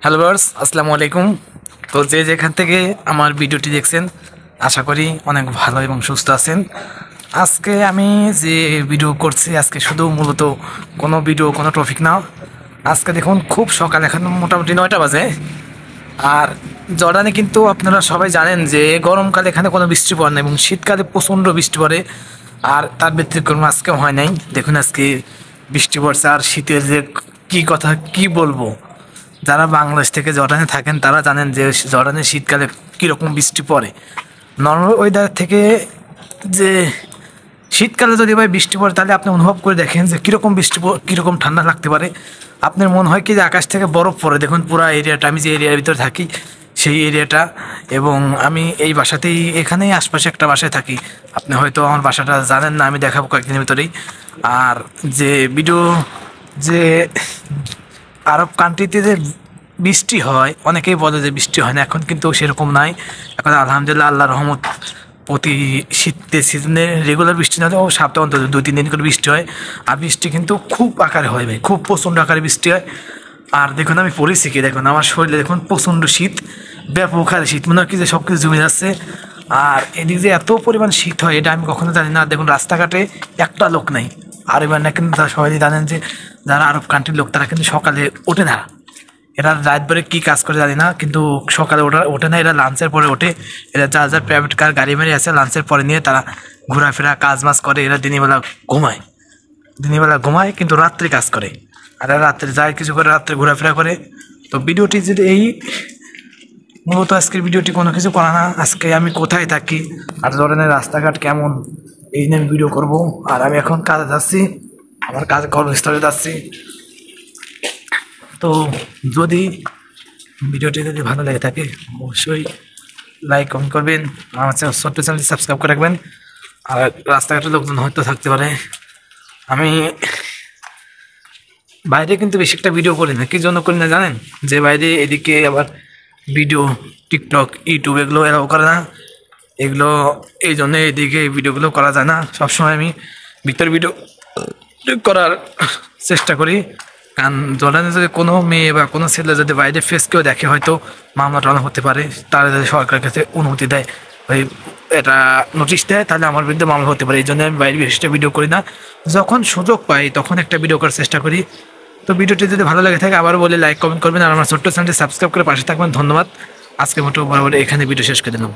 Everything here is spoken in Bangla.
হ্যালো ভিউয়ার্স, আসসালামু আলাইকুম। তো যে যেখান থেকে আমার ভিডিওটি দেখছেন, আশা করি অনেক ভালো এবং সুস্থ আছেন। আজকে আমি যে ভিডিও করছি, আজকে শুধু মূলত কোনো ভিডিও, কোনো টপিক না। আজকে দেখুন, খুব সকাল, এখন মোটামুটি 9টা বাজে। আর জর্ডানে কিন্তু আপনারা সবাই জানেন যে গরমকালে এখানে কোনো বৃষ্টি পড়ে না এবং শীতকালে প্রচণ্ড বৃষ্টি পড়ে। আর তার ব্যতিক্রম আজকেও হয় নাই। দেখুন আজকে বৃষ্টি পড়ছে। আর শীতের যে কী কথা কী বলবো, যারা বাংলাদেশ থেকে জর্ডানে থাকেন তারা জানেন যে জর্ডানে শীতকালে কীরকম বৃষ্টি পড়ে। নর্মাল ওয়েদার থেকে যে শীতকালে যদি ভাই বৃষ্টি পড়ে, তাহলে আপনি অনুভব করে দেখেন যে কীরকম বৃষ্টি, কীরকম ঠান্ডা লাগতে পারে। আপনার মনে হয় কি যে আকাশ থেকে বরফ পড়ে। দেখুন পুরো এরিয়াটা, আমি যে এরিয়ার ভিতরে থাকি সেই এরিয়াটা, এবং আমি এই বাসাতেই, এখানেই আশপাশে একটা বাসায় থাকি। আপনি হয়তো আমার বাসাটা জানেন না, আমি দেখাবো কয়েকদিনের ভিতরেই। আর যে ভিডিও, যে আরব কান্ট্রিতে যে বৃষ্টি হয়, অনেকেই বলে যে বৃষ্টি হয় না, এখন কিন্তু সেরকম নাই। এখন আলহামদুলিল্লাহ, আল্লাহর রহমত, প্রতি শীতের সিজনে রেগুলার বৃষ্টি না হলেও সপ্তাহে অন্তত 2-3 দিন করে বৃষ্টি হয়। আর বৃষ্টি কিন্তু খুব আকারে হয় ভাই, খুব প্রচণ্ড আকারে বৃষ্টি হয়। আর দেখুন আমি পড়েছি কি, দেখুন আমার শরীরে দেখুন প্রচণ্ড শীত, ব্যাপক হারে শীত, মনে হয় কি যে সব কিছু জমে যাচ্ছে। আর এদিকে যে এত পরিমাণ শীত হয়, এটা আমি কখনো জানি না। দেখুন রাস্তাঘাটে একটা লোক নাই। আর এবার না, কিন্তু তারা সবাই জানেন যে যারা আরব কান্ট্রির লোক, তারা কিন্তু সকালে ওঠে না। এরা রাত ভরে কী কাজ করে জানি না, কিন্তু সকালে ওঠে না। এরা লাঞ্চের পরে ওঠে। এরা যার যার প্রাইভেট কার, গাড়ি মারি আছে, লাঞ্চের পরে নিয়ে তারা ঘোরাফেরা, কাজ মাজ করে। এরা দিনের বেলা ঘুমায়, কিন্তু রাত্রে কাজ করে। আর এরা রাত্রে যায় কিছু করে, রাত্রে ঘোরাফেরা করে। তো ভিডিওটি যদি এই, মূলত আজকের ভিডিওটি কোনো কিছু করা না, আজকে আমি কোথায় থাকি আর ধরনের রাস্তাঘাট কেমন, এই নিয়ে আমি ভিডিও করবো। আর আমি এখন কাজে যাচ্ছি, আমার কর্মস্থলে যাচ্ছি। তো যদি ভিডিওটি যদি ভালো লেগে থাকে, অবশ্যই লাইক, কমেন্ট করবেন, আমার ছোট্ট চ্যানেলটি সাবস্ক্রাইব করে রাখবেন। আর রাস্তাঘাটের লোকজন হয়তো থাকতে পারে। আমি বাইরে কিন্তু বেশি একটা ভিডিও করি না। কী জন্য করি না জানেন? যে বাইরে এদিকে আবার ভিডিও, টিকটক, ইউটিউব এগুলো এরাও করে না। এগুলো এই জন্য এদিকে এই ভিডিওগুলো করা যায় না। সবসময় আমি ভিতর ভিডিও করার চেষ্টা করি। কারণ জর্ডানে যদি কোনো মেয়ে বা কোনো ছেলে যদি বাইরে ফেস কেউ দেখে, হয়তো মামলা টামলা হতে পারে। তারা যদি সরকারের কাছে অনুমতি দেয়, ওই এটা নোটিশ দেয়, তাহলে আমার বিরুদ্ধে মামলা হতে পারে। এই জন্য আমি বাইরে বেশিটা ভিডিও করি না। যখন সুযোগ পাই তখন একটা ভিডিও করার চেষ্টা করি। তো ভিডিওটি যদি ভালো লাগে থাকে, আবারও বলে লাইক, কমেন্ট করবেন। আর আমার ছোট্ট চ্যানেলটি সাবস্ক্রাইব করে পাশে থাকবেন। ধন্যবাদ। আজকে মোটো বরাবর এখানে ভিডিও শেষ করে দিলাম।